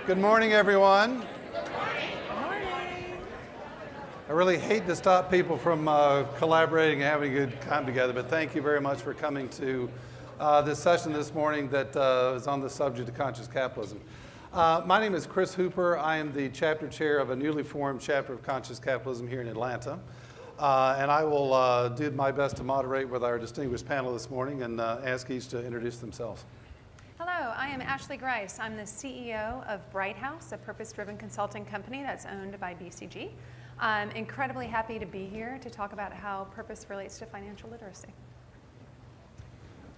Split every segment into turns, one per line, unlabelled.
Good morning, everyone.
Good morning.
I really hate to stop people from collaborating and having a good time together, but thank you very much for coming to this session this morning that is on the subject of conscious capitalism. My name is Chris Hooper. I am the chapter chair of a newly formed chapter of Conscious Capitalism here in Atlanta. And I will do my best to moderate with our distinguished panel this morning and ask each to introduce themselves.
Hello, I am Ashley Grice. I'm the CEO of Breakout, a purpose-driven consulting company that's owned by BCG. I'm incredibly happy to be here to talk about how purpose relates to financial literacy.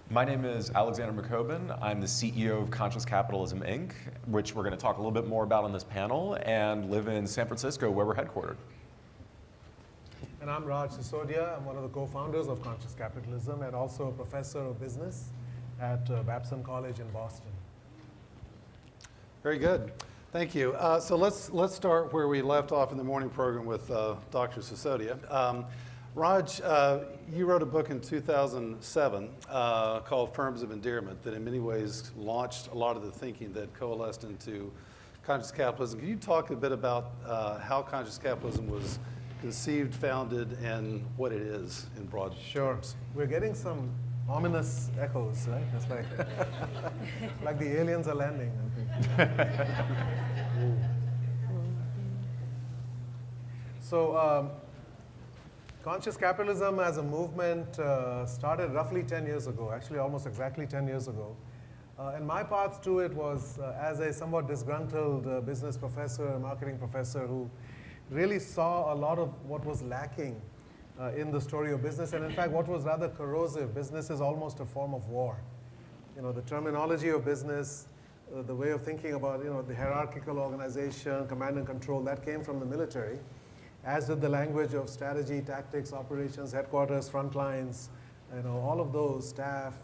My name is Alexander McCoben. I'm the CEO of Conscious Capitalism, Inc., which we're going to talk a little bit more about on this panel, and live in San Francisco, where we're headquartered.
And I'm Raj Sisodia. I'm one of the co-founders of Conscious Capitalism and also a professor of business at Babson College in Boston.
Very good. Thank you. So let's start where we left off in the morning program with Dr. Sisodia. Raj, you wrote a book in 2007 called Firms of Endearment that in many ways launched a lot of the thinking that coalesced into conscious capitalism. Can you talk a bit about how conscious capitalism was conceived, founded, and what it is in broad terms?
We're getting some ominous echoes, right? It's like, like the aliens are landing, I think. So, conscious capitalism as a movement started roughly 10 years ago, actually almost exactly 10 years ago. And my path to it was as a somewhat disgruntled business professor, marketing professor who really saw a lot of what was lacking in the story of business, and in fact what was rather corrosive. Business is almost a form of war. You know, the terminology of business, the way of thinking about, the hierarchical organization, command and control, that came from the military, as did the language of strategy, tactics, operations, headquarters, front lines, all of those, staff,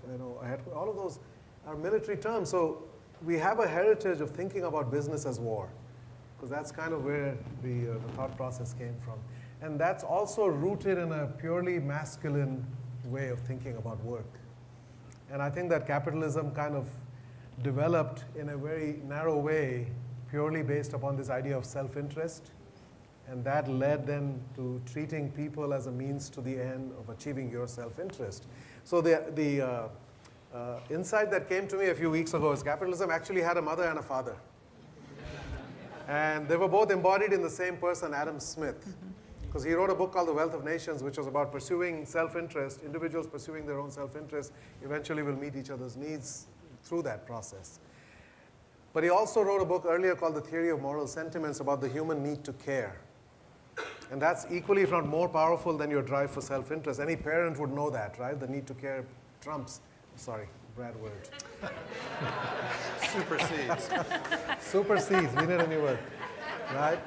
all of those are military terms. So we have a heritage of thinking about business as war, because that's kind of where the thought process came from. And that's also rooted in a purely masculine way of thinking about work. And I think that capitalism kind of developed in a very narrow way, purely based upon this idea of self-interest. And that led then to treating people as a means to the end of achieving your self-interest. So the insight that came to me a few weeks ago is capitalism actually had a mother and a father. And they were both embodied in the same person, Adam Smith. Because he wrote a book called The Wealth of Nations, which was about pursuing self-interest. Individuals pursuing their own self-interest eventually will meet each other's needs through that process. But he also wrote a book earlier called The Theory of Moral Sentiments about the human need to care. And that's equally, if not more powerful than your drive for self-interest. Any parent would know that, right? The need to care trumps. Sorry, bad word.
Supersedes.
Supersedes. We need a new word, right?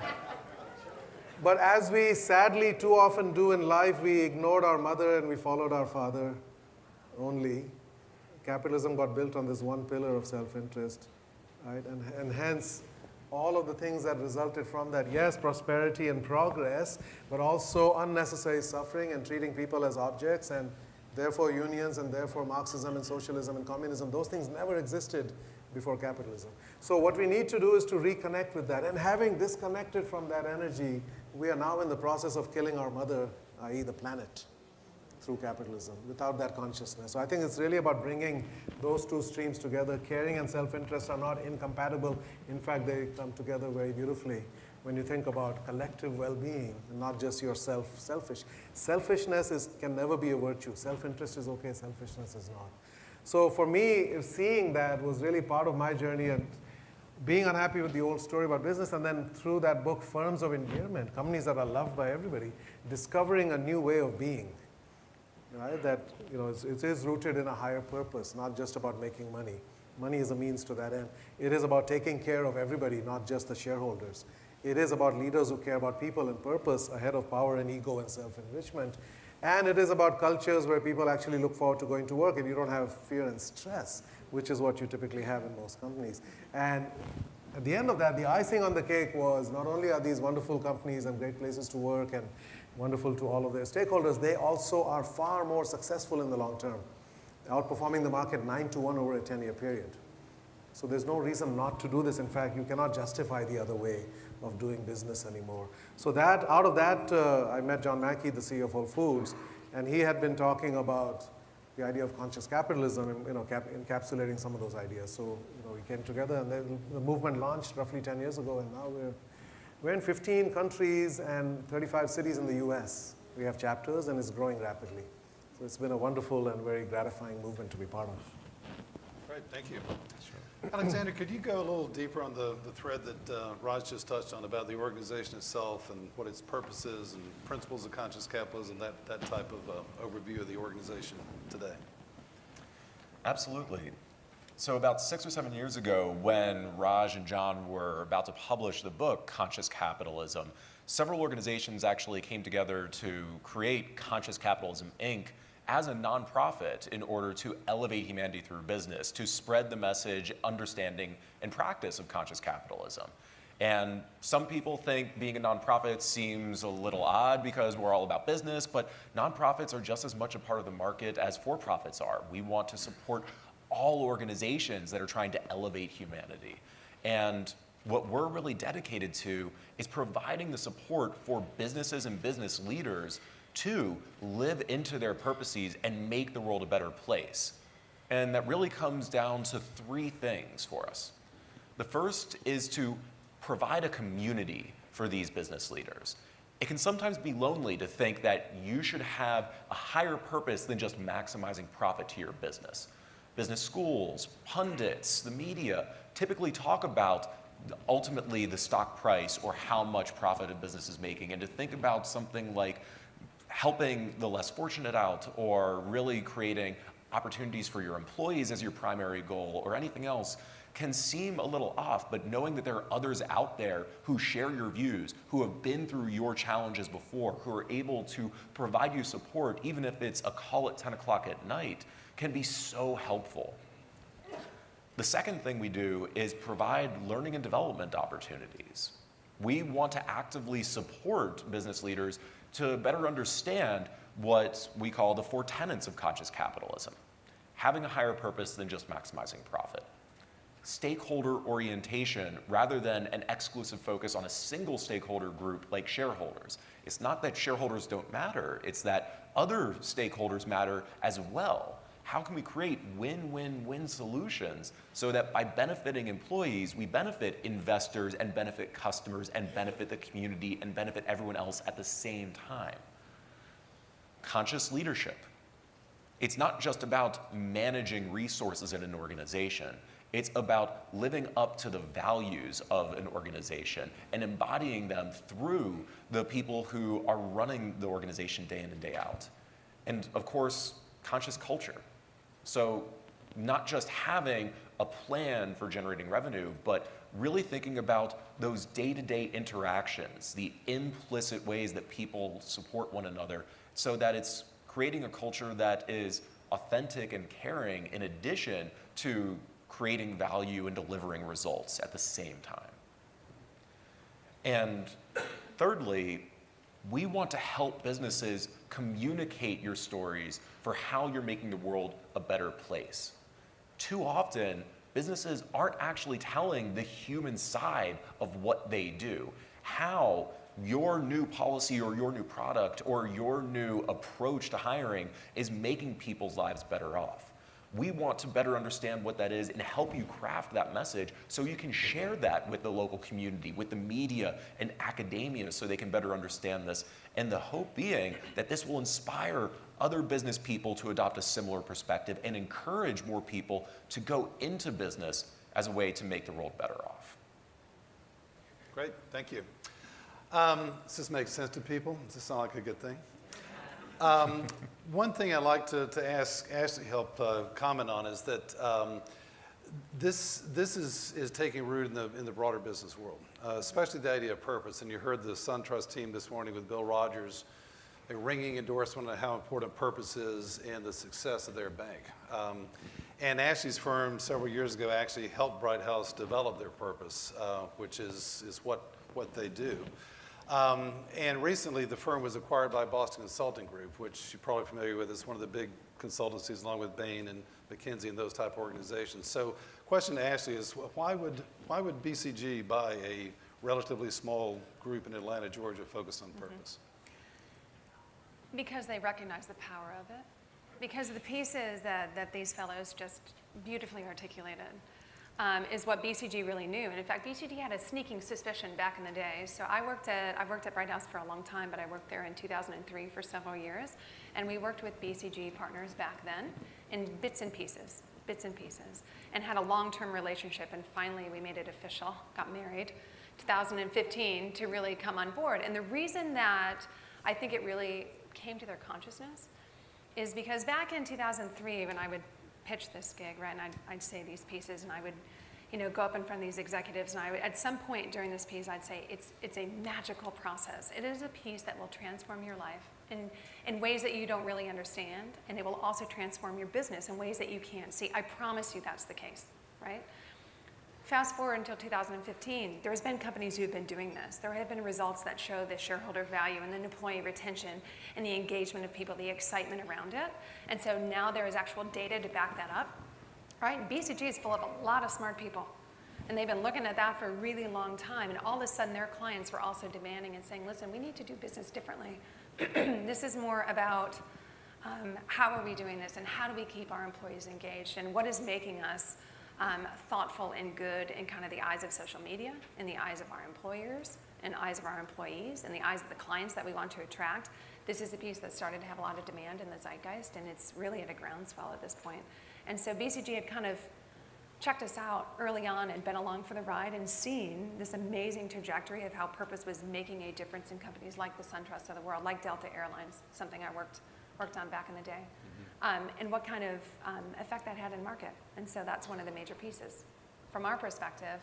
But as we sadly too often do in life, we ignored our mother and we followed our father only. Capitalism got built on this one pillar of self-interest, right? And hence, all of the things that resulted from that, yes, prosperity and progress, but also unnecessary suffering and treating people as objects, and therefore unions, and therefore Marxism and socialism and communism, those things never existed before capitalism. So what we need to do is to reconnect with that. And having disconnected from that energy, we are now in the process of killing our mother, i.e. the planet, through capitalism, without that consciousness. So I think it's really about bringing those two streams together. Caring and self-interest are not incompatible. In fact, they come together very beautifully when you think about collective well-being, and not just yourself, selfish. Selfishness can never be a virtue. Self-interest is okay, selfishness is not. So for me, seeing that was really part of my journey, and being unhappy with the old story about business, and then through that book, Firms of Endearment, companies that are loved by everybody, discovering a new way of being, right? That it is rooted in a higher purpose, not just about making money. Money is a means to that end. It is about taking care of everybody, not just the shareholders. It is about leaders who care about people and purpose ahead of power and ego and self-enrichment. And it is about cultures where people actually look forward to going to work and you don't have fear and stress, which is what you typically have in most companies. And at the end of that, the icing on the cake was not only are these wonderful companies and great places to work and wonderful to all of their stakeholders, they also are far more successful in the long term, outperforming the market 9-1 over a 10-year period. So there's no reason not to do this. In fact, you cannot justify the other way of doing business anymore. So out of that, I met John Mackey, the CEO of Whole Foods, and he had been talking about the idea of conscious capitalism and encapsulating some of those ideas. So we came together, and then the movement launched roughly 10 years ago, and now we're in 15 countries and 35 cities in the US. We have chapters, and it's growing rapidly. So it's been a wonderful and very gratifying movement to be part of.
Great, thank you. Alexander, could you go a little deeper on the thread that Raj just touched on about the organization itself and what its purpose is and principles of conscious capitalism, that type of overview of the organization today?
Absolutely. So about 6 or 7 years ago, when Raj and John were about to publish the book, Conscious Capitalism, several organizations actually came together to create Conscious Capitalism, Inc., as a nonprofit in order to elevate humanity through business, to spread the message, understanding, and practice of conscious capitalism. And some people think being a nonprofit seems a little odd because we're all about business, but nonprofits are just as much a part of the market as for-profits are. We want to support all organizations that are trying to elevate humanity. And what we're really dedicated to is providing the support for businesses and business leaders to live into their purposes and make the world a better place. And that really comes down to 3 things for us. The first is to provide a community for these business leaders. It can sometimes be lonely to think that you should have a higher purpose than just maximizing profit to your business. Business schools, pundits, the media typically talk about ultimately the stock price or how much profit a business is making, and to think about something like helping the less fortunate out or really creating opportunities for your employees as your primary goal or anything else can seem a little off, but knowing that there are others out there who share your views, who have been through your challenges before, who are able to provide you support, even if it's a call at 10 o'clock at night, can be so helpful. The second thing we do is provide learning and development opportunities. We want to actively support business leaders to better understand what we call the 4 tenets of conscious capitalism. Having a higher purpose than just maximizing profit. Stakeholder orientation rather than an exclusive focus on a single stakeholder group like shareholders. It's not that shareholders don't matter, it's that other stakeholders matter as well. How can we create win-win-win solutions so that by benefiting employees, we benefit investors and benefit customers and benefit the community and benefit everyone else at the same time? Conscious leadership. It's not just about managing resources in an organization. It's about living up to the values of an organization and embodying them through the people who are running the organization day in and day out. And of course, conscious culture. So not just having a plan for generating revenue, but really thinking about those day-to-day interactions, the implicit ways that people support one another, so that it's creating a culture that is authentic and caring in addition to creating value and delivering results at the same time. And thirdly, we want to help businesses communicate your stories for how you're making the world a better place. Too often, businesses aren't actually telling the human side of what they do, how your new policy or your new product or your new approach to hiring is making people's lives better off. We want to better understand what that is and help you craft that message so you can share that with the local community, with the media and academia so they can better understand this. And the hope being that this will inspire other business people to adopt a similar perspective and encourage more people to go into business as a way to make the world better off.
Great, thank you. Does this make sense to people? Does this sound like a good thing? One thing I'd like to ask Ashley help comment on is that this is taking root in the broader business world, especially the idea of purpose. And you heard the SunTrust team this morning with Bill Rogers, a ringing endorsement of how important purpose is and the success of their bank. And Ashley's firm several years ago actually helped Bright House develop their purpose, which is what they do. And recently, the firm was acquired by Boston Consulting Group, which you're probably familiar with. It's one of the big consultancies along with Bain and McKinsey and those type of organizations. So question to Ashley is, why would BCG buy a relatively small group in Atlanta, Georgia focused on purpose?
Because they recognize the power of it. Because the pieces that these fellows just beautifully articulated is what BCG really knew. And in fact, BCG had a sneaking suspicion back in the day. So I've worked at Bright House for a long time, but I worked there in 2003 for several years. And we worked with BCG partners back then in bits and pieces, and had a long-term relationship. And finally, we made it official, got married 2015 to really come on board. And the reason that I think it really came to their consciousness is because back in 2003, when I would pitch this gig, right, and I'd say these pieces, and I would, go up in front of these executives, and I would, at some point during this piece, I'd say, it's a magical process. It is a piece that will transform your life in ways that you don't really understand, and it will also transform your business in ways that you can't see. I promise you that's the case, right? Fast forward until 2015, there's been companies who have been doing this. There have been results that show the shareholder value and the employee retention and the engagement of people, the excitement around it. And so now there is actual data to back that up, right? BCG is full of a lot of smart people. And they've been looking at that for a really long time. And all of a sudden their clients were also demanding and saying, listen, we need to do business differently. This is more about how are we doing this and how do we keep our employees engaged and what is making us thoughtful and good in kind of the eyes of social media, in the eyes of our employers, in the eyes of our employees, in the eyes of the clients that we want to attract. This is a piece that started to have a lot of demand in the zeitgeist, and it's really at a groundswell at this point. And so BCG had kind of checked us out early on and been along for the ride and seen this amazing trajectory of how purpose was making a difference in companies like the SunTrust of the world, like Delta Airlines, something I worked on back in the day. And what kind of effect that had in market. And so that's one of the major pieces. From our perspective,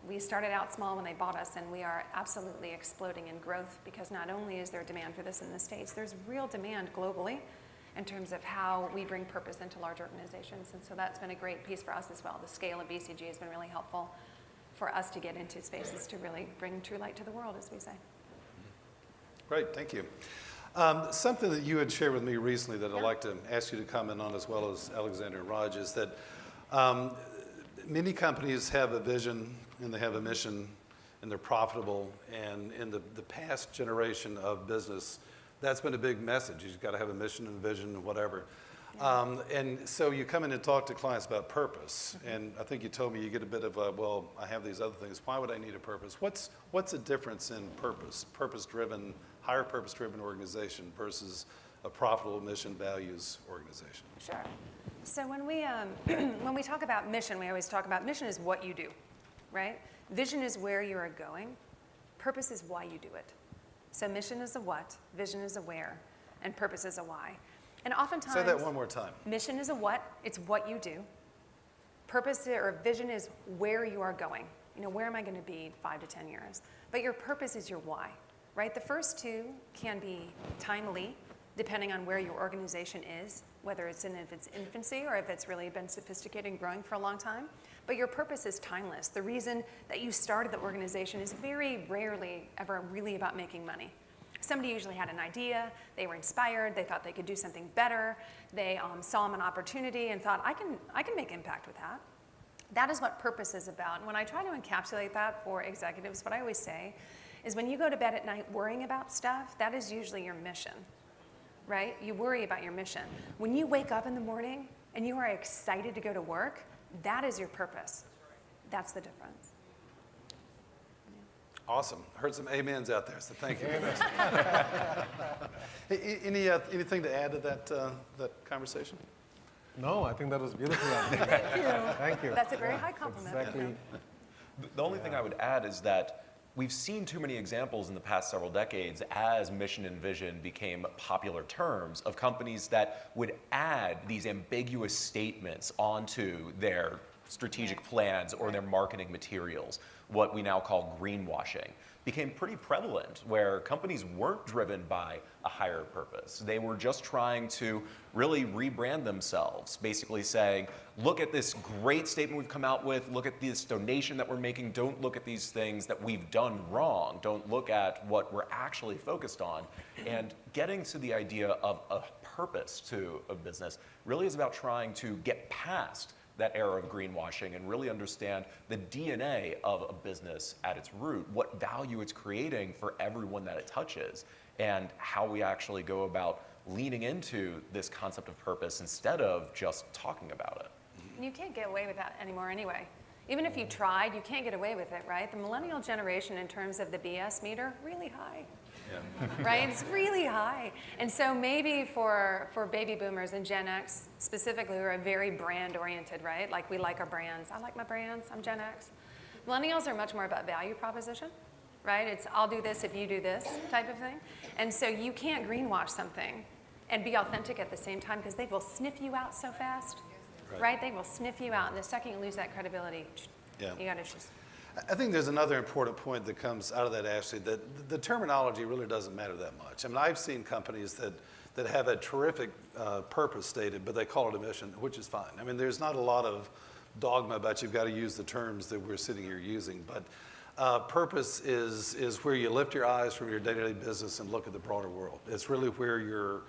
we started out small when they bought us, and we are absolutely exploding in growth because not only is there demand for this in the States, there's real demand globally in terms of how we bring purpose into large organizations. And so that's been a great piece for us as well. The scale of BCG has been really helpful for us to get into spaces to really bring true light to the world, as we say.
Great, thank you. Something that you had shared with me recently that I'd like to ask you to comment on, as well as Alexander and Raj, is that many companies have a vision and they have a mission and they're profitable, and in the past generation of business, that's been a big message. You've got to have a mission and vision and whatever. And so you come in and talk to clients about purpose, and I think you told me you get a bit of a, well, I have these other things. Why would I need a purpose? What's the difference in purpose-driven, higher purpose-driven organization versus a profitable mission values organization?
Sure. So when we talk about mission, we always talk about mission is what you do, right? Vision is where you are going. Purpose is why you do it. So mission is a what, vision is a where, and purpose is a why. And oftentimes,
say that one more time.
Mission is a what, it's what you do. Purpose or vision is where you are going. Where am I going to be 5 to 10 years? But your purpose is your why, right? The first two can be timely, depending on where your organization is, whether it's in its infancy or if it's really been sophisticated and growing for a long time. But your purpose is timeless. The reason that you started the organization is very rarely ever really about making money. Somebody usually had an idea, they were inspired, they thought they could do something better, they saw an opportunity and thought, I can make impact with that. That is what purpose is about. And when I try to encapsulate that for executives, what I always say is when you go to bed at night worrying about stuff, that is usually your mission, right? You worry about your mission. When you wake up in the morning and you are excited to go to work, that is your purpose. That's the difference.
Awesome. Heard some amens out there, so thank you. Anything to add to that conversation?
No, I think that was beautiful.
Thank you.
Thank you.
That's a very high compliment.
Exactly.
The only thing I would add is that we've seen too many examples in the past several decades as mission and vision became popular terms of companies that would add these ambiguous statements onto their strategic plans or their marketing materials. What we now call greenwashing became pretty prevalent, where companies weren't driven by a higher purpose. They were just trying to really rebrand themselves, basically saying, look at this great statement we've come out with, look at this donation that we're making, don't look at these things that we've done wrong, don't look at what we're actually focused on. And getting to the idea of a purpose to a business really is about trying to get past that era of greenwashing and really understand the DNA of a business at its root, what value it's creating for everyone that it touches, and how we actually go about leaning into this concept of purpose instead of just talking about it.
You can't get away with that anymore anyway. Even if you tried, you can't get away with it, right? The millennial generation, in terms of the BS meter, really high. Yeah. Right? It's really high. And so maybe for baby boomers and Gen X specifically, who are very brand oriented, right? Like, we like our brands. I like my brands. I'm Gen X. Millennials are much more about value proposition, right? It's I'll do this if you do this type of thing. And so you can't greenwash something and be authentic at the same time, because they will sniff you out so fast, right? They will sniff you out. And the second you lose that credibility, you got issues.
I think there's another important point that comes out of that, Ashley, that the terminology really doesn't matter that much. I mean, I've seen companies that have a terrific purpose stated, but they call it a mission, which is fine. I mean, there's not a lot of dogma about you've got to use the terms that we're sitting here using, but purpose is where you lift your eyes from your day-to-day business and look at the broader world. It's really where you're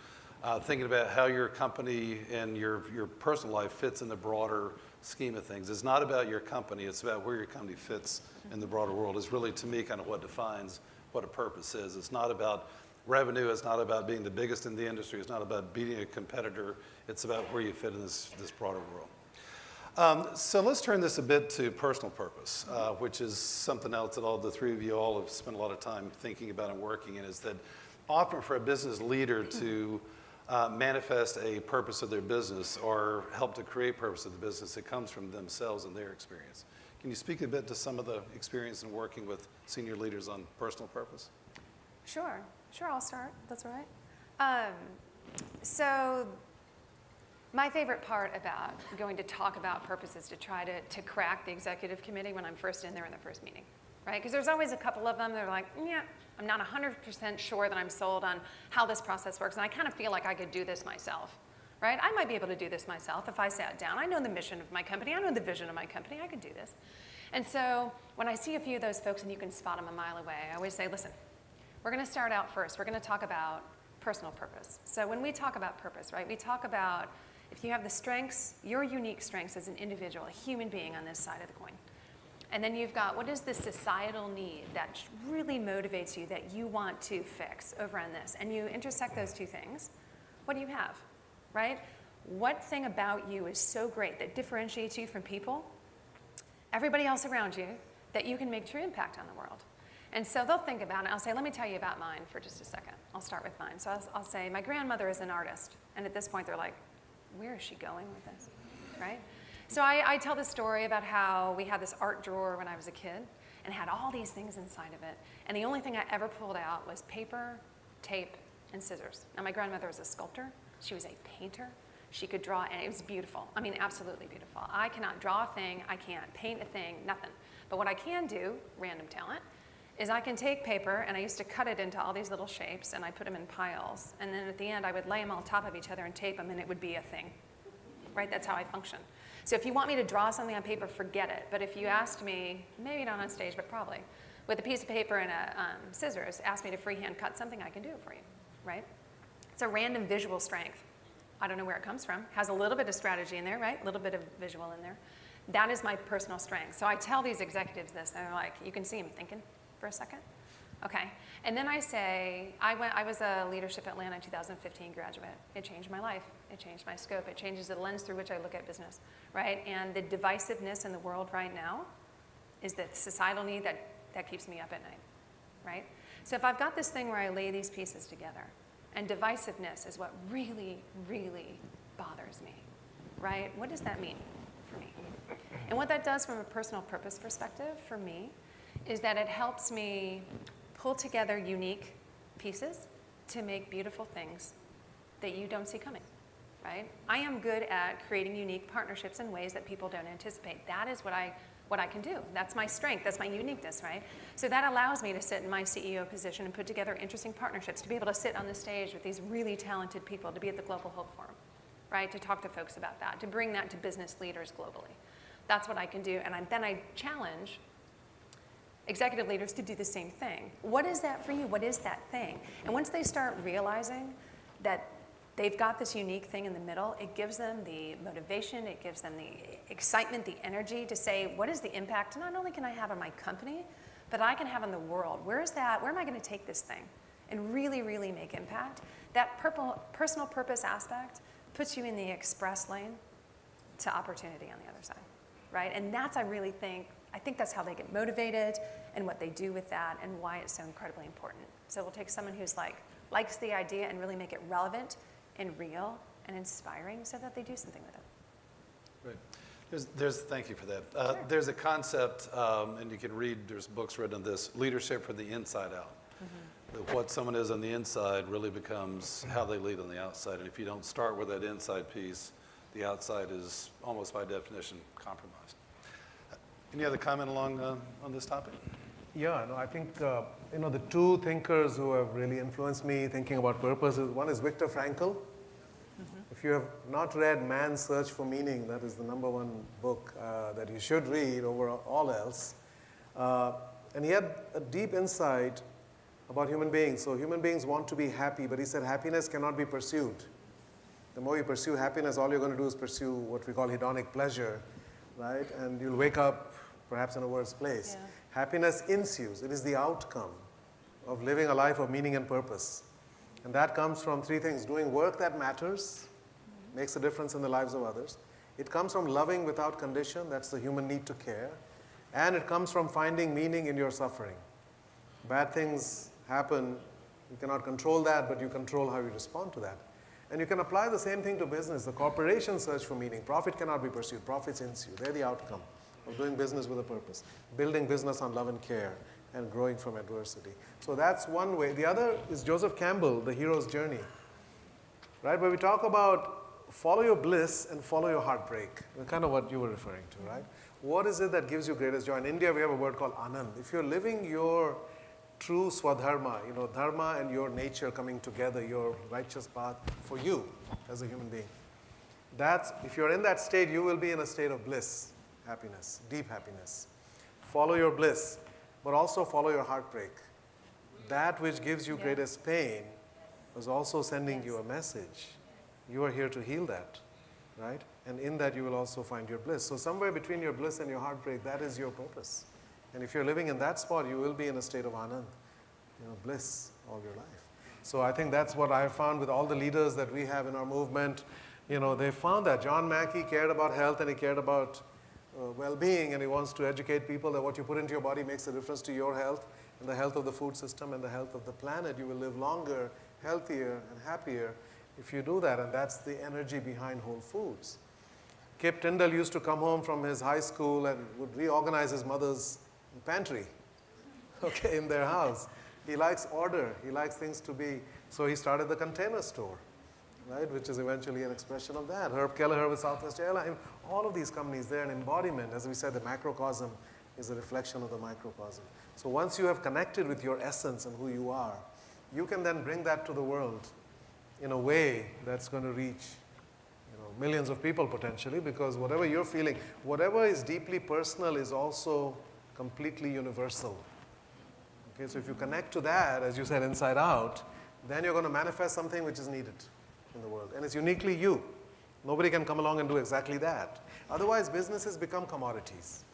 thinking about how your company and your personal life fits in the broader scheme of things. It's not about your company, it's about where your company fits in the broader world. It's really, to me, kind of what defines what a purpose is. It's not about revenue, it's not about being the biggest in the industry, it's not about beating a competitor, it's about where you fit in this broader world. So let's turn this a bit to personal purpose, which is something else that all the three of you all have spent a lot of time thinking about and working in, is that often for a business leader to manifest a purpose of their business or help to create purpose of the business, it comes from themselves and their experience. Can you speak a bit to some of the experience in working with senior leaders on personal purpose?
Sure, I'll start. That's all right. So my favorite part about going to talk about purpose is to try to crack the executive committee when I'm first in there in the first meeting, right? Because there's always a couple of them that are like, yeah, I'm not 100% sure that I'm sold on how this process works, and I kind of feel like I could do this myself, right? I might be able to do this myself if I sat down. I know the mission of my company. I know the vision of my company. I could do this. And so when I see a few of those folks, and you can spot them a mile away, I always say, listen, we're going to start out first. We're going to talk about personal purpose. So when we talk about purpose, right, we talk about if you have the strengths, your unique strengths as an individual, a human being on this side of the coin. And then you've got, what is the societal need that really motivates you, that you want to fix over on this? And you intersect those two things. What do you have, right? What thing about you is so great that differentiates you from people, everybody else around you, that you can make true impact on the world? And so they'll think about it. I'll say, let me tell you about mine for just a second. I'll start with mine. So I'll say, my grandmother is an artist. And at this point, they're like, where is she going with this, right? So I tell the story about how we had this art drawer when I was a kid and had all these things inside of it. And the only thing I ever pulled out was paper, tape, and scissors. Now, my grandmother was a sculptor. She was a painter. She could draw, and it was beautiful. I mean, absolutely beautiful. I cannot draw a thing. I can't paint a thing, nothing. But what I can do, random talent, is I can take paper, and I used to cut it into all these little shapes, and I put them in piles. And then at the end, I would lay them on top of each other and tape them, and it would be a thing, right? That's how I function. So if you want me to draw something on paper, forget it. But if you asked me, maybe not on stage, but probably, with a piece of paper and scissors, ask me to freehand cut something, I can do it for you, right? It's a random visual strength. I don't know where it comes from. Has a little bit of strategy in there, right? A little bit of visual in there. That is my personal strength. So I tell these executives this, and they're like, you can see them thinking for a second. Okay. And then I say, I was a Leadership Atlanta 2015 graduate. It changed my life. It changed my scope. It changes the lens through which I look at business, right? And the divisiveness in the world right now is the societal need that keeps me up at night, right? So if I've got this thing where I lay these pieces together, and divisiveness is what really, really bothers me, right? What does that mean for me? And what that does from a personal purpose perspective for me is that it helps me pull together unique pieces to make beautiful things that you don't see coming, right? I am good at creating unique partnerships in ways that people don't anticipate. That is what I can do. That's my strength. That's my uniqueness, right? So that allows me to sit in my CEO position and put together interesting partnerships, to be able to sit on the stage with these really talented people, to be at the Global Hope Forum, right? To talk to folks about that, to bring that to business leaders globally. That's what I can do. And then I challenge executive leaders to do the same thing. What is that for you? What is that thing? And once they start realizing that they've got this unique thing in the middle. It gives them the motivation, it gives them the excitement, the energy to say, what is the impact not only can I have on my company, but I can have on the world? Where is that? Where am I going to take this thing and really, really make impact? That personal purpose aspect puts you in the express lane to opportunity on the other side, right? And that's, I think that's how they get motivated and what they do with that and why it's so incredibly important. So we'll take someone who's likes the idea and really make it relevant and real and inspiring so that they do something with it.
Right. Thank you for that.
Sure.
There's a concept, and you can read, there's books written on this, leadership from the inside out. That what someone is on the inside really becomes how they lead on the outside. And if you don't start with that inside piece, the outside is almost by definition compromised. Any other comment along on this topic?
Yeah, no, I think the two thinkers who have really influenced me thinking about purpose one is Viktor Frankl. If you have not read Man's Search for Meaning, that is the #1 book that you should read over all else. And he had a deep insight about human beings. So human beings want to be happy, but he said happiness cannot be pursued. The more you pursue happiness, all you're going to do is pursue what we call hedonic pleasure, right? And you'll wake up perhaps in a worse place.
Yeah.
Happiness ensues. It is the outcome of living a life of meaning and purpose. And that comes from three things: doing work that matters, makes a difference in the lives of others. It comes from loving without condition, that's the human need to care. And it comes from finding meaning in your suffering. Bad things happen, you cannot control that, but you control how you respond to that. And you can apply the same thing to business. The corporation search for meaning. Profit cannot be pursued, profits ensue. They're the outcome of doing business with a purpose. Building business on love and care and growing from adversity. So that's one way. The other is Joseph Campbell, The Hero's Journey. Right, where we talk about follow your bliss and follow your heartbreak. Kind of what you were referring to, right? What is it that gives you greatest joy? In India, we have a word called anand. If you're living your true swadharma, dharma and your nature coming together, your righteous path for you as a human being. If you're in that state, you will be in a state of bliss, happiness, deep happiness. Follow your bliss, but also follow your heartbreak. That which gives you greatest pain was also sending you a message. You are here to heal that, right? And in that you will also find your bliss. So somewhere between your bliss and your heartbreak, that is your purpose. And if you're living in that spot, you will be in a state of anand, bliss all your life. So I think that's what I found with all the leaders that we have in our movement. They found that John Mackey cared about health and he cared about well-being, and he wants to educate people that what you put into your body makes a difference to your health and the health of the food system and the health of the planet. You will live longer, healthier, and happier if you do that, and that's the energy behind Whole Foods. Kip Tyndall used to come home from his high school and would reorganize his mother's pantry, in their house. He likes order. He likes things to be, so he started the Container Store, right, which is eventually an expression of that. Herb Kelleher with Southwest Airlines. All of these companies, they're an embodiment. As we said, the macrocosm is a reflection of the microcosm. So once you have connected with your essence and who you are, you can then bring that to the world in a way that's going to reach millions of people potentially, because whatever you're feeling, whatever is deeply personal is also completely universal. Okay, so if you connect to that, as you said, inside out, then you're going to manifest something which is needed in the world. And it's uniquely you. Nobody can come along and do exactly that. Otherwise, businesses become commodities.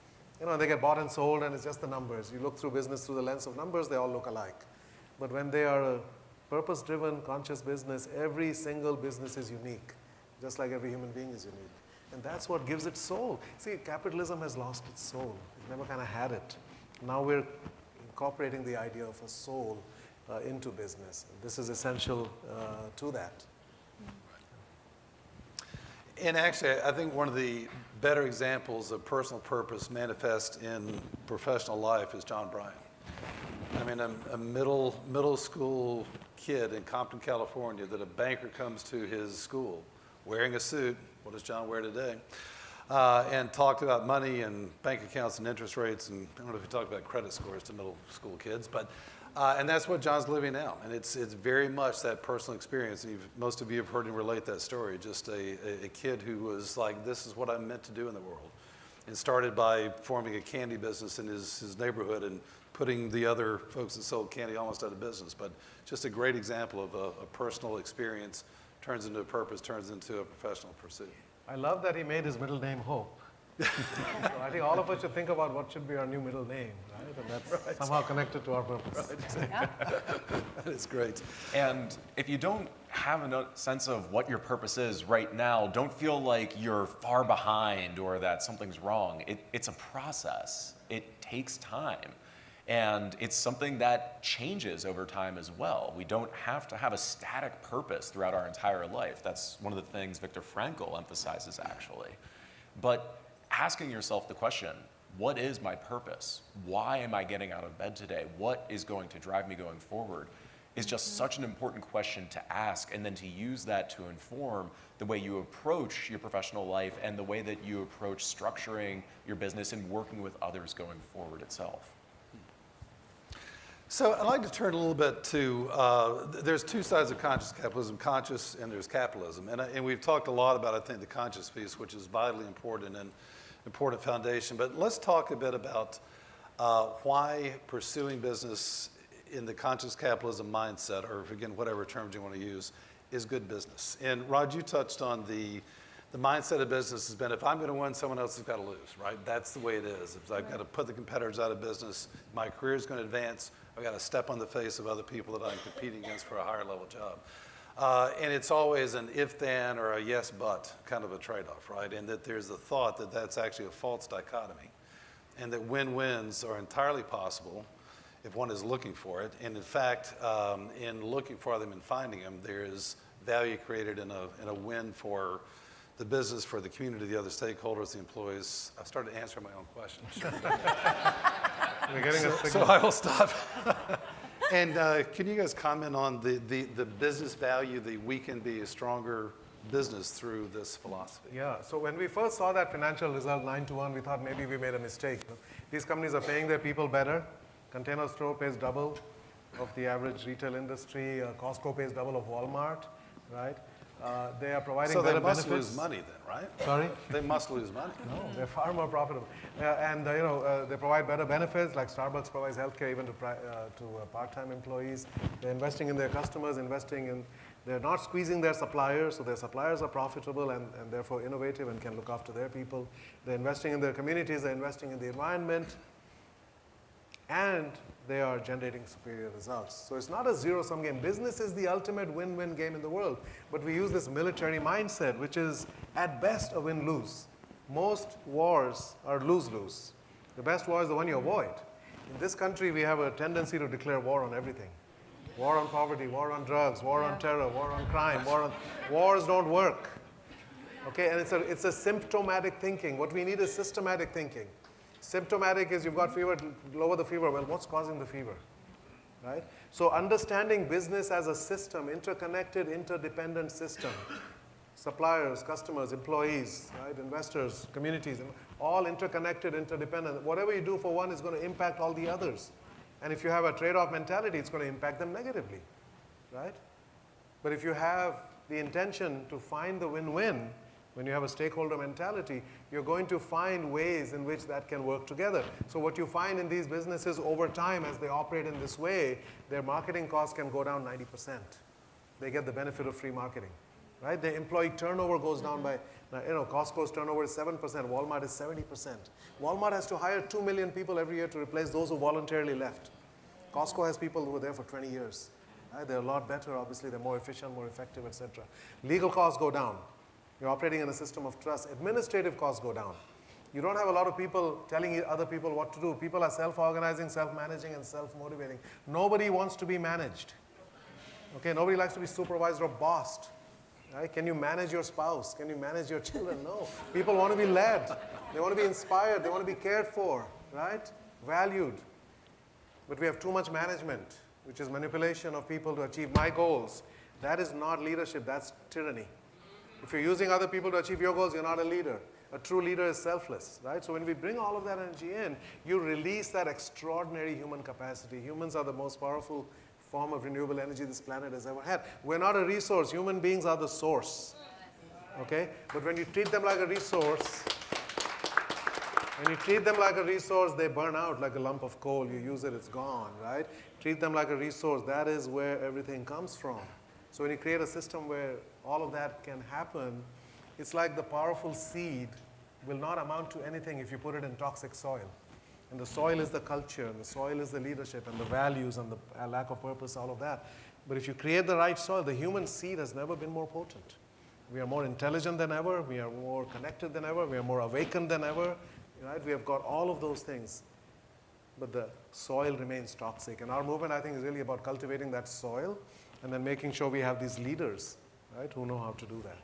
They get bought and sold, and it's just the numbers. You look through business through the lens of numbers, they all look alike. But when they are a purpose-driven, conscious business, every single business is unique, just like every human being is unique. And that's what gives it soul. See, capitalism has lost its soul. It never kind of had it. Now we're incorporating the idea of a soul into business. This is essential to that.
And actually, I think one of the better examples of personal purpose manifest in professional life is John Bryan. I mean, a middle school kid in Compton, California, that a banker comes to his school wearing a suit. What does John wear today? And talked about money and bank accounts and interest rates, and I don't know if we talked about credit scores to middle school kids, but and that's what John's living now, and it's very much that personal experience. And most of you have heard him relate that story. Just a kid who was like, "This is what I'm meant to do in the world," and started by forming a candy business in his neighborhood and putting the other folks that sold candy almost out of business. But just a great example of a personal experience turns into a purpose, turns into a professional pursuit.
I love that he made his middle name Hope. So I think all of us should think about what should be our new middle name, right? And that's somehow connected to our purpose.
Yeah.
That is great.
And if you don't have a sense of what your purpose is right now, don't feel like you're far behind or that something's wrong. It's a process. It takes time. And it's something that changes over time as well. We don't have to have a static purpose throughout our entire life. That's one of the things Viktor Frankl emphasizes, actually. But asking yourself the question, what is my purpose? Why am I getting out of bed today? What is going to drive me going forward? Is just such an important question to ask, and then to use that to inform the way you approach your professional life and the way that you approach structuring your business and working with others going forward itself.
So I'd like to turn a little bit to, there's two sides of conscious capitalism, conscious and there's capitalism. And we've talked a lot about, I think, the conscious piece, which is vitally important and important foundation. But let's talk a bit about why pursuing business in the conscious capitalism mindset, or again, whatever terms you want to use, is good business. And Raj, you touched on the mindset of business has been, if I'm going to win, someone else has got to lose, right? That's the way it is. If I've got to put the competitors out of business, my career is going to advance, I've got to step on the face of other people that I'm competing against for a higher level job. And it's always an if-then or a yes-but kind of a trade-off, right? And that there's the thought that that's actually a false dichotomy, and that win-wins are entirely possible if one is looking for it. And in fact, in looking for them and finding them, there is value created in a win for the business, for the community, the other stakeholders, the employees. I started answering my own questions.
We're getting a
So
signal.
I will stop. And can you guys comment on the business value that we can be a stronger business through this philosophy?
Yeah, so when we first saw that financial result 9-1, we thought maybe we made a mistake. These companies are paying their people better. Container Store pays double of the average retail industry. Costco pays double of Walmart, right? They are providing
So
better
they must
benefits.
lose money then, right?
Sorry?
They must lose money.
No, they're far more profitable. And they provide better benefits, like Starbucks provides healthcare even to part-time employees. They're investing in their customers, they're not squeezing their suppliers, so their suppliers are profitable and therefore innovative and can look after their people. They're investing in their communities, they're investing in the environment, and they are generating superior results. So it's not a zero-sum game. Business is the ultimate win-win game in the world, but we use this military mindset, which is at best a win-lose. Most wars are lose-lose. The best war is the one you avoid. In this country, we have a tendency to declare war on everything. War on poverty, war on drugs, war on terror, war on crime, wars don't work. Okay, and it's a symptomatic thinking. What we need is systematic thinking. Symptomatic is you've got fever, lower the fever. Well, what's causing the fever, right? So understanding business as a system, interconnected, interdependent system, suppliers, customers, employees, right? Investors, communities, all interconnected, interdependent. Whatever you do for one is going to impact all the others. And if you have a trade-off mentality, it's going to impact them negatively, right? But if you have the intention to find the win-win, when you have a stakeholder mentality, you're going to find ways in which that can work together. So what you find in these businesses over time as they operate in this way, their marketing costs can go down 90%. They get the benefit of free marketing, right? Their employee turnover goes down by, Costco's turnover is 7%, Walmart is 70%. Walmart has to hire 2 million people every year to replace those who voluntarily left. Costco has people who were there for 20 years. Right? They're a lot better, obviously, they're more efficient, more effective, etc. Legal costs go down. You're operating in a system of trust. Administrative costs go down. You don't have a lot of people telling other people what to do. People are self-organizing, self-managing, and self-motivating. Nobody wants to be managed. Okay, nobody likes to be supervised or bossed. Right? Can you manage your spouse? Can you manage your children? No. People want to be led. They want to be inspired. They want to be cared for, right? Valued. But we have too much management, which is manipulation of people to achieve my goals. That is not leadership. That's tyranny. If you're using other people to achieve your goals, you're not a leader. A true leader is selfless, right? So when we bring all of that energy in, you release that extraordinary human capacity. Humans are the most powerful form of renewable energy this planet has ever had. We're not a resource. Human beings are the source, okay? But when you treat them like a resource, they burn out like a lump of coal. You use it, it's gone, right? Treat them like a resource. That is where everything comes from. So when you create a system where all of that can happen, it's like the powerful seed will not amount to anything if you put it in toxic soil. And the soil is the culture, and the soil is the leadership, and the values, and the lack of purpose, all of that. But if you create the right soil, the human seed has never been more potent. We are more intelligent than ever. We are more connected than ever. We are more awakened than ever. Right? We have got all of those things. But the soil remains toxic. And our movement, I think, is really about cultivating that soil and then making sure we have these leaders, right, who know how to do that.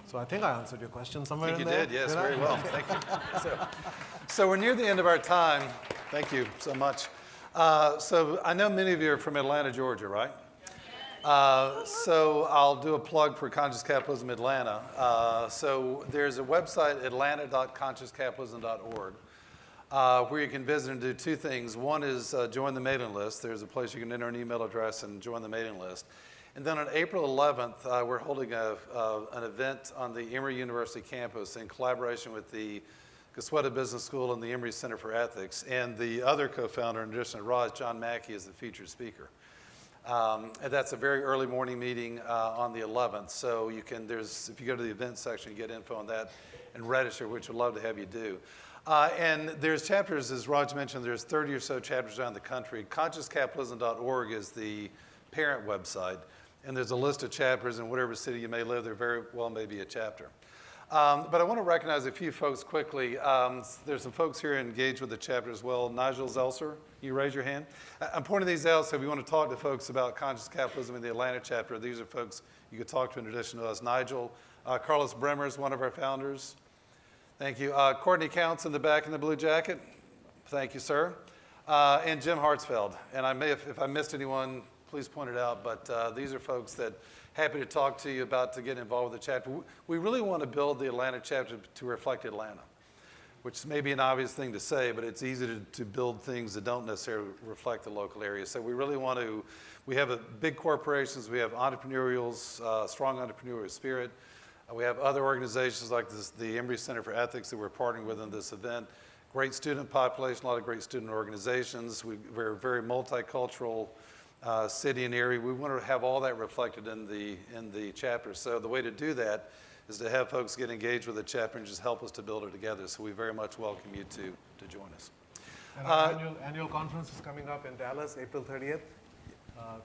So I think I answered your question somewhere
I think
in
you
there.
did, yes,
Did I?
very well. Thank you. So we're near the end of our time. Thank you so much. So I know many of you are from Atlanta, Georgia, right? So I'll do a plug for Conscious Capitalism Atlanta. So there's a website, atlanta.consciouscapitalism.org, where you can visit and do two things. One is join the mailing list. There's a place you can enter an email address and join the mailing list. And then on April 11th, we're holding an event on the Emory University campus in collaboration with the Gosweda Business School and the Emory Center for Ethics. And the other co-founder, in addition to Raj, John Mackey, is the featured speaker. And that's a very early morning meeting on the 11th. So you can, if you go to the event section, you get info on that and register, which we'd love to have you do. And there's chapters, as Raj mentioned, there's 30 or so chapters around the country. ConsciousCapitalism.org is the parent website. And there's a list of chapters in whatever city you may live. There very well may be a chapter. But I want to recognize a few folks quickly. There's some folks here engaged with the chapter as well. Nigel Zelser, you raise your hand. I'm pointing these out so if you want to talk to folks about conscious capitalism in the Atlanta chapter, these are folks you could talk to in addition to us. Nigel, Carlos Bremer is one of our founders. Thank you. Courtney Counts in the back in the blue jacket. Thank you, sir. And Jim Hartsfeld. And I may have, if I missed anyone, please point it out, but these are folks that happy to talk to you about to get involved with the chapter. We really want to build the Atlanta chapter to reflect Atlanta, which may be an obvious thing to say, but it's easy to build things that don't necessarily reflect the local area. So we really want to, we have big corporations, we have entrepreneurials, strong entrepreneurial spirit. We have other organizations like the Emory Center for Ethics that we're partnering with in this event. Great student population, a lot of great student organizations. We're very multicultural city and area. We want to have all that reflected in the chapter. So the way to do that is to have folks get engaged with the chapter and just help us to build it together. So we very much welcome you to join us.
And our annual conference is coming up in Dallas, April 30th.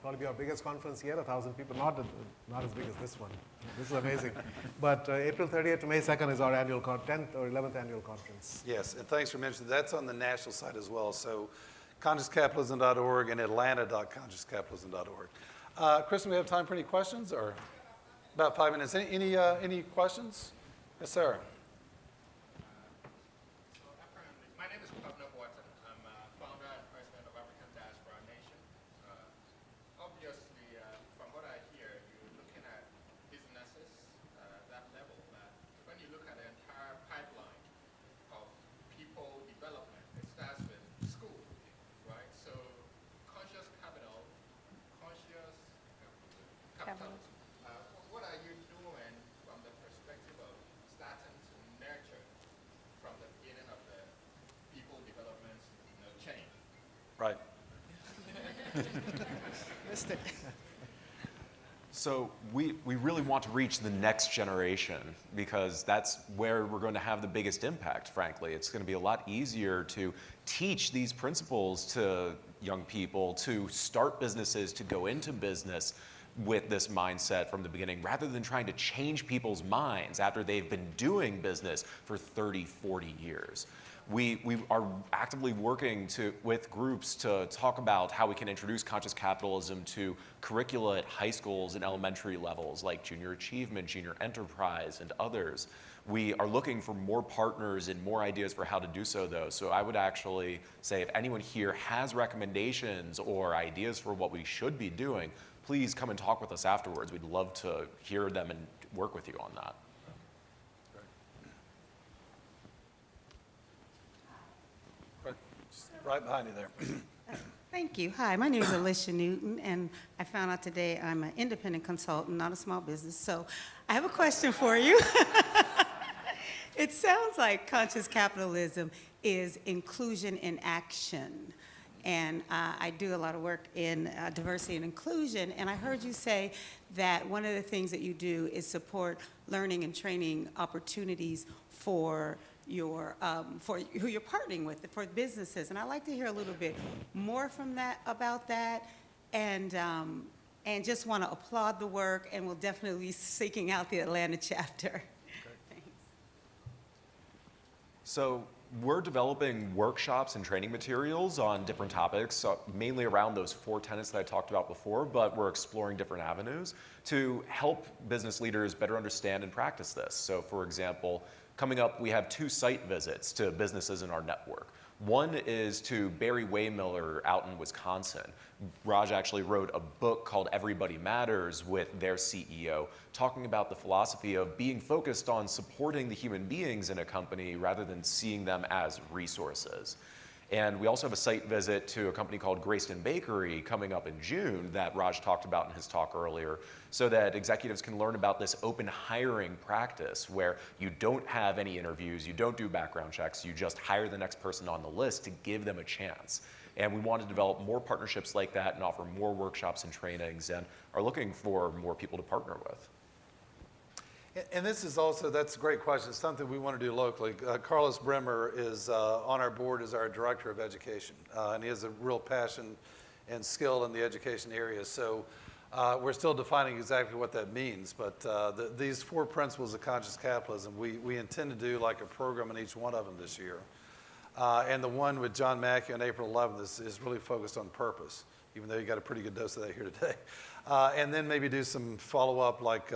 Probably be our biggest conference yet, 1,000 people, not as big as this one. This is amazing. But April 30th to May 2nd is our annual 10th or 11th annual conference.
Yes, and thanks for mentioning that's on the national site as well. So ConsciousCapitalism.org and Atlanta.ConsciousCapitalism.org. Kristen, we have time for any questions, or about 5 minutes? Any questions? Yes, sir.
My name is Pablo Watson. I'm founder and president of African Diaspora Nation. Obviously, from what I hear, you're looking at businesses at that level. When you look at the entire pipeline of people development, it starts with school, right? So conscious capital, conscious capitalism. What are you doing from the perspective of starting to nurture from the beginning of the people development chain?
Right.
So we really want to reach the next generation because that's where we're going to have the biggest impact, frankly. It's going to be a lot easier to teach these principles to young people, to start businesses, to go into business with this mindset from the beginning, rather than trying to change people's minds after they've been doing business for 30, 40 years. We are actively working with groups to talk about how we can introduce conscious capitalism to curricula at high schools and elementary levels like junior achievement, junior enterprise, and others. We are looking for more partners and more ideas for how to do so, though. So I would actually say if anyone here has recommendations or ideas for what we should be doing, please come and talk with us afterwards. We'd love to hear them and work with you on that.
Right behind you there.
Thank you. Hi, my name is Alicia Newton, and I found out today I'm an independent consultant, not a small business. So I have a question for you. It sounds like conscious capitalism is inclusion in action. and I do a lot of work in diversity and inclusion. And I heard you say that one of the things that you do is support learning and training opportunities for for who you're partnering with, for businesses. And I'd like to hear a little bit more about that, and just want to applaud the work, and we'll definitely be seeking out the Atlanta chapter. Thanks.
So we're developing workshops and training materials on different topics, mainly around those 4 tenets that I talked about before, but we're exploring different avenues to help business leaders better understand and practice this. So for example, coming up, we have 2 site visits to businesses in our network. One is to Barry Waymiller out in Wisconsin. Raj actually wrote a book called Everybody Matters with their CEO, talking about the philosophy of being focused on supporting the human beings in a company rather than seeing them as resources. And we also have a site visit to a company called Grayston Bakery coming up in June that Raj talked about in his talk earlier, so that executives can learn about this open hiring practice where you don't have any interviews, you don't do background checks, you just hire the next person on the list to give them a chance. And we want to develop more partnerships like that and offer more workshops and trainings, and are looking for more people to partner with.
And this is also, that's a great question. It's something we want to do locally. Carlos Bremer is on our board as our director of education, and he has a real passion and skill in the education area. So we're still defining exactly what that means, but these 4 principles of conscious capitalism, we intend to do like a program in each one of them this year. And the one with John Mackey on April 11th is really focused on purpose, even though you got a pretty good dose of that here today. And then maybe do some follow-up, like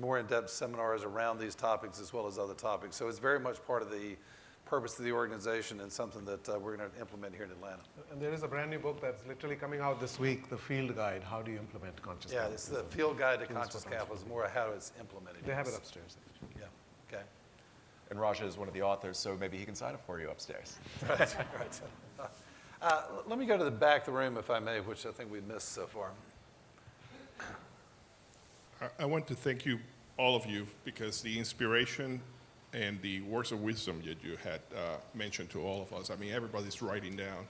more in-depth seminars around these topics as well as other topics. So it's very much part of the purpose of the organization and something that we're going to implement here in Atlanta.
And there is a brand new book that's literally coming out this week, The Field Guide, How Do You Implement Conscious
Yeah,
Capitalism?
it's the field guide to conscious capitalism, more how it's implemented.
They have it upstairs, actually.
Yeah, okay.
And Raja is one of the authors, so maybe he can sign it for you upstairs.
Right. Let me go to the back of the room, if I may, which I think we've missed so far.
I want to thank you, all of you, because the inspiration and the words of wisdom that you had mentioned to all of us, I mean, everybody's writing down.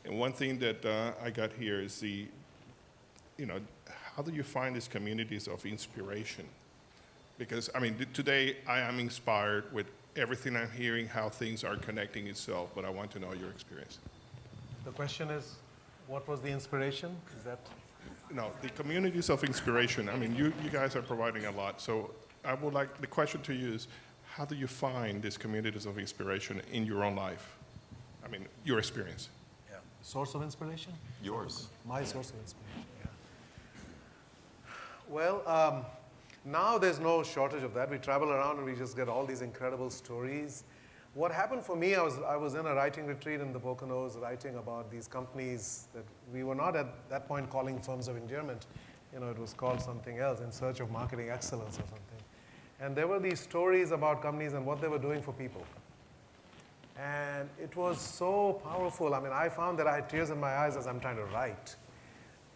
And one thing that I got here is how do you find these communities of inspiration? Because, I mean, today I am inspired with everything I'm hearing, how things are connecting itself, but I want to know your experience.
The question is, what was the inspiration? Is that?
No, the communities of inspiration, I mean, you guys are providing a lot. So I would like, the question to you is, how do you find these communities of inspiration in your own life? I mean, your experience.
Yeah.
Source of inspiration?
Yours.
My source of inspiration, yeah. Well, now there's no shortage of that. We travel around and we just get all these incredible stories. What happened for me, I was in a writing retreat in the Poconos, writing about these companies that we were not at that point calling firms of endearment. It was called something else, In Search of Marketing Excellence or something. And there were these stories about companies and what they were doing for people. And it was so powerful. I mean, I found that I had tears in my eyes as I'm trying to write.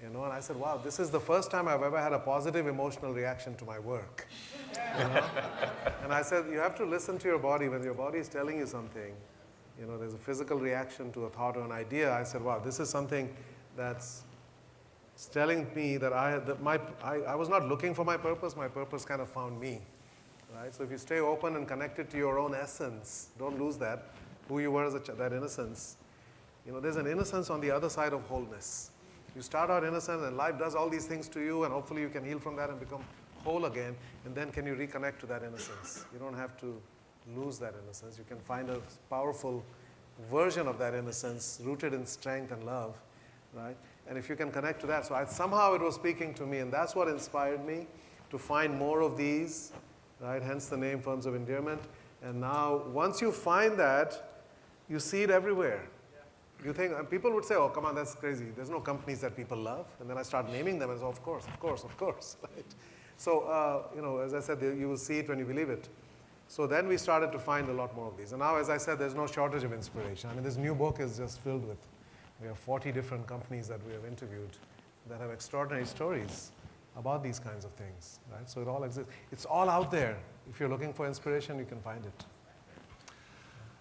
And I said, wow, this is the first time I've ever had a positive emotional reaction to my work. And I said, you have to listen to your body. When your body is telling you something, there's a physical reaction to a thought or an idea. I said, wow, this is something that's telling me that I was not looking for my purpose kind of found me. Right? So if you stay open and connected to your own essence, don't lose that, who you were as that innocence. There's an innocence on the other side of wholeness. You start out innocent and life does all these things to you, and hopefully you can heal from that and become whole again, and then can you reconnect to that innocence? You don't have to lose that innocence. You can find a powerful version of that innocence rooted in strength and love, right? And if you can connect to that, so somehow it was speaking to me, and that's what inspired me to find more of these, right? Hence the name Firms of Endearment. And now, once you find that, you see it everywhere. You think, people would say, oh, come on, that's crazy. There's no companies that people love. And then I start naming them and say, of course, right? So, as I said, you will see it when you believe it. So then we started to find a lot more of these. And now, as I said, there's no shortage of inspiration. I mean, this new book is just filled with, we have 40 different companies that we have interviewed that have extraordinary stories about these kinds of things, right? So it all exists. It's all out there. If you're looking for inspiration, you can find it.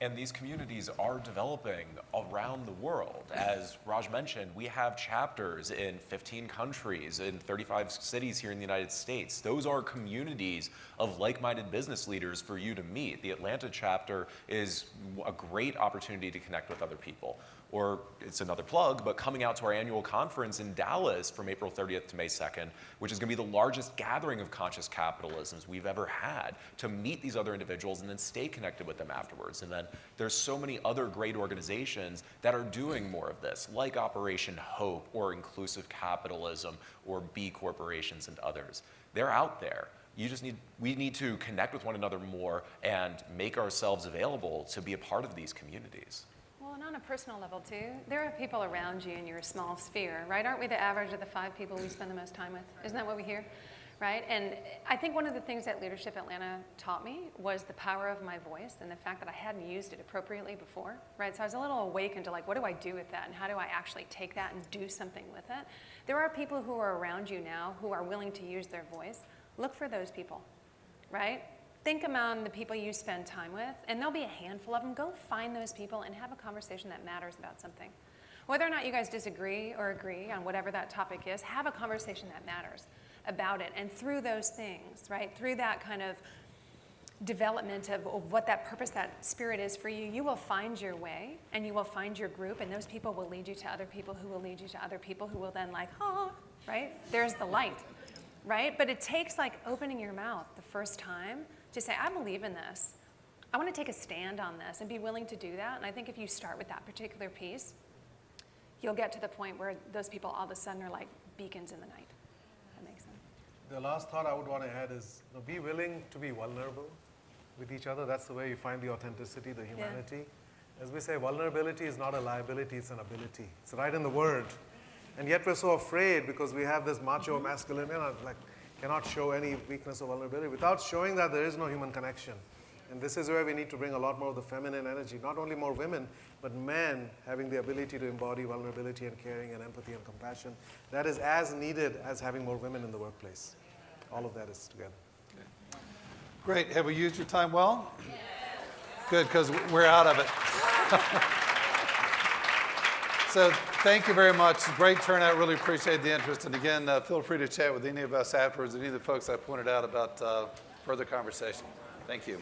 And these communities are developing around the world. As Raj mentioned, we have chapters in 15 countries, in 35 cities here in the United States. Those are communities of like-minded business leaders for you to meet. The Atlanta chapter is a great opportunity to connect with other people. Or it's another plug, but coming out to our annual conference in Dallas from April 30th to May 2nd, which is going to be the largest gathering of conscious capitalisms we've ever had, to meet these other individuals and then stay connected with them afterwards. And then there's so many other great organizations that are doing more of this, like Operation Hope or Inclusive Capitalism or B Corporations and others. They're out there. We need to connect with one another more and make ourselves available to be a part of these communities.
Well, and on a personal level too, there are people around you in your small sphere, right? Aren't we the average of the 5 people we spend the most time with? Isn't that what we hear? Right? And I think one of the things that Leadership Atlanta taught me was the power of my voice and the fact that I hadn't used it appropriately before, right? So I was a little awakened to like, what do I do with that and how do I actually take that and do something with it? There are people who are around you now who are willing to use their voice. Look for those people, right? Think among the people you spend time with, and there'll be a handful of them. Go find those people and have a conversation that matters about something. Whether or not you guys disagree or agree on whatever that topic is, have a conversation that matters about it. And through those things, right, through that kind of development of what that purpose, that spirit is for you, you will find your way and you will find your group, and those people will lead you to other people who will lead you to other people who will then like, oh, right? There's the light, right? But it takes like opening your mouth the first time to say, I believe in this. I want to take a stand on this and be willing to do that. And I think if you start with that particular piece, you'll get to the point where those people all of a sudden are like beacons in the night. That makes sense.
The last thought I would want to add is be willing to be vulnerable with each other. That's the way you find the authenticity, the humanity. As we say, vulnerability is not a liability, it's an ability. It's right in the word. And yet we're so afraid because we have this macho masculine, like cannot show any weakness or vulnerability. Without showing that, there is no human connection. And this is where we need to bring a lot more of the feminine energy, not only more women, but men having the ability to embody vulnerability and caring and empathy and compassion. That is as needed as having more women in the workplace. All of that is together.
Great. Have we used your time well? Yes. Good, because we're out of it. So thank you very much. Great turnout. Really appreciate the interest. And again, feel free to chat with any of us afterwards, any of the folks I pointed out about further conversation. Thank you.